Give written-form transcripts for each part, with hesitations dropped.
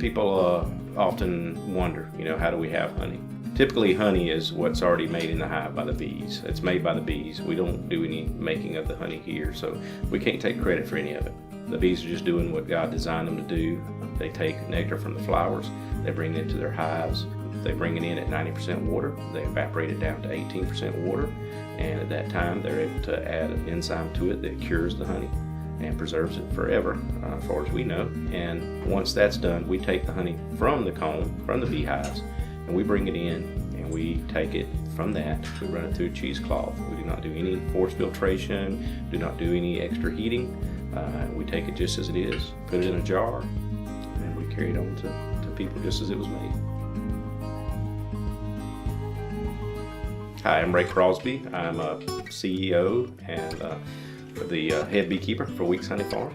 People often wonder, how do we have honey? Typically, honey is what's already made in the hive by the bees. It's made by the bees. We don't do any making of the honey here, so we can't take credit for any of it. The bees are just doing what God designed them to do. They take nectar from the flowers, they bring it into their hives. They bring it in at 90% water. They evaporate it down to 18% water, and at that time they're able to add an enzyme to it that cures the honey and preserves it forever, as far as we know. And once that's done, we take the honey from the comb, from the beehives, and we bring it in, and we take it from that. We run it through a cheesecloth. We do not do any forced filtration, do not do any extra heating. We take it just as it is, put it in a jar, and we carry it on to people just as it was made. Hi, I'm Ray Crosby. I'm a CEO and the head beekeeper for Weeks Honey Farm.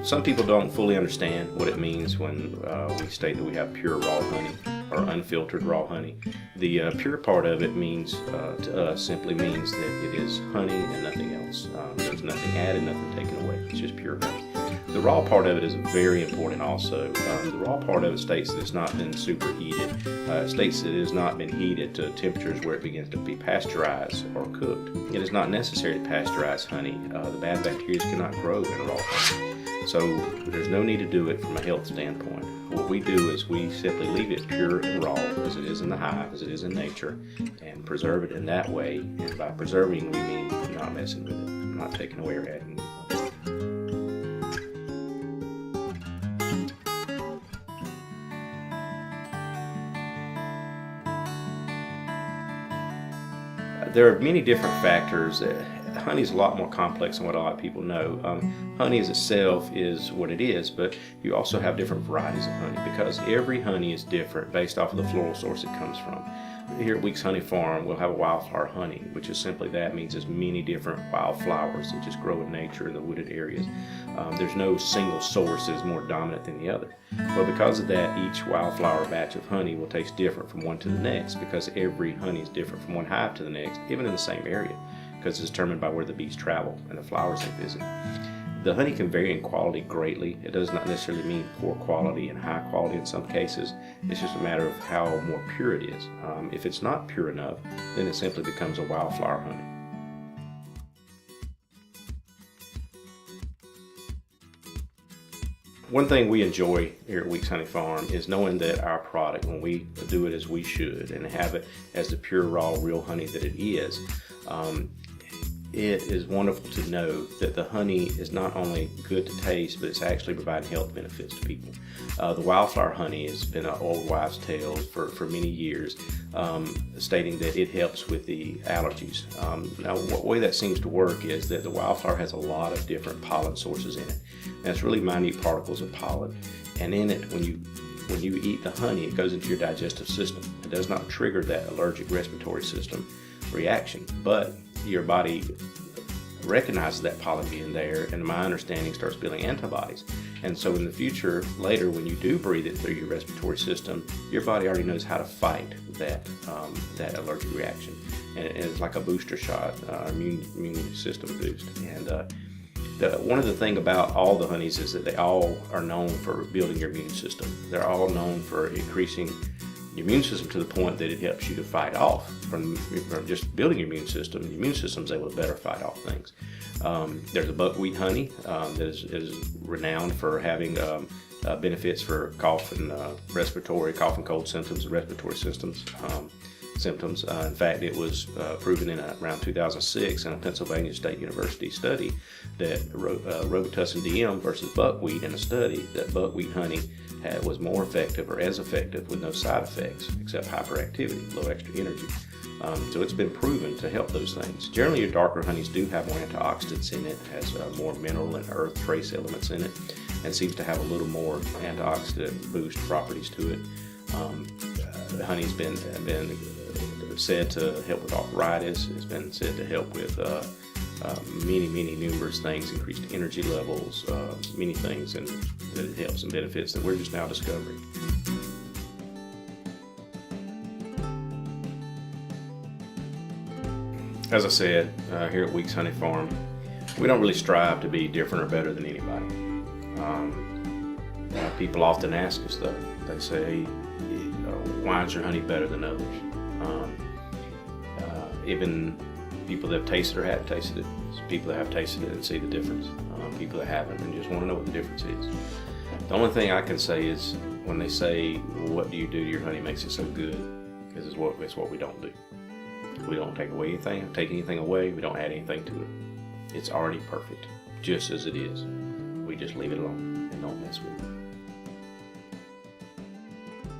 Some people don't fully understand what it means when we state that we have pure raw honey or unfiltered raw honey. The pure part of it means, to us, simply means that it is honey and nothing else. There's nothing added, nothing taken away. It's just pure honey. The raw part of it is very important also. The raw part of it states that it's not been superheated. It states that it has not been heated to temperatures where it begins to be pasteurized or cooked. It is not necessary to pasteurize honey. The bad bacteria cannot grow in raw honey. So there's no need to do it from a health standpoint. What we do is we simply leave it pure and raw as it is in the hive, as it is in nature, and preserve it in that way. And by preserving, we mean not messing with it, not taking away or adding. There are many different factors. Honey is a lot more complex than what a lot of people know. Honey as itself is what it is, but you also have different varieties of honey because every honey is different based off of the floral source it comes from. Here at Weeks Honey Farm, we'll have a wildflower honey, which is simply that, means there's many different wildflowers that just grow in nature in the wooded areas. There's no single source that is more dominant than the other. Well, because of that, each wildflower batch of honey will taste different from one to the next because every honey is different from one hive to the next, even in the same area, because it's determined by where the bees travel and the flowers they visit. The honey can vary in quality greatly. It does not necessarily mean poor quality and high quality in some cases. It's just a matter of how more pure it is. If it's not pure enough, then it simply becomes a wildflower honey. One thing we enjoy here at Weeks Honey Farm is knowing that our product, when we do it as we should and have it as the pure, raw, real honey that it is, it is wonderful to know that the honey is not only good to taste, but it's actually providing health benefits to people. The wildflower honey has been an old wives' tale for many years, stating that it helps with the allergies. Now, the way that seems to work is that the wildflower has a lot of different pollen sources in it. And it's really minute particles of pollen. And in it, when you eat the honey, it goes into your digestive system. It does not trigger that allergic respiratory system reaction, but your body recognizes that pollen being there, and my understanding starts building antibodies. And so in the future, later, when you do breathe it through your respiratory system, your body already knows how to fight that allergic reaction. And it's like a booster shot, immune system boost. And one of the things about all the honeys is that they all are known for building your immune system. They're all known for increasing your immune system to the point that it helps you to fight off from just building your immune system. The immune system is able to better fight off things. There's a buckwheat honey that is renowned for having benefits for cough and cough and cold symptoms and respiratory systems. In fact, it was proven in around 2006 in a Pennsylvania State University study that Robitussin DM versus buckwheat, in a study that buckwheat honey was more effective or as effective with no side effects except hyperactivity, low extra energy. So it's been proven to help those things. Generally, your darker honeys do have more antioxidants in it, has more mineral and earth trace elements in it, and seems to have a little more antioxidant boost properties to it. The honey's been said to help with arthritis. It's been said to help with many numerous things, increased energy levels, many things, and that it helps and benefits that we're just now discovering. As I said, here at Weeks Honey Farm, we don't really strive to be different or better than anybody. People often ask us though, they say, why is your honey better than others? Even people that have tasted or hadn't tasted it, people that have tasted it and see the difference, people that haven't and just want to know what the difference is. The only thing I can say is when they say, what do you do to your honey makes it so good? Because it's what we don't do. We don't take anything away, we don't add anything to it. It's already perfect, just as it is. We just leave it alone and don't mess with it.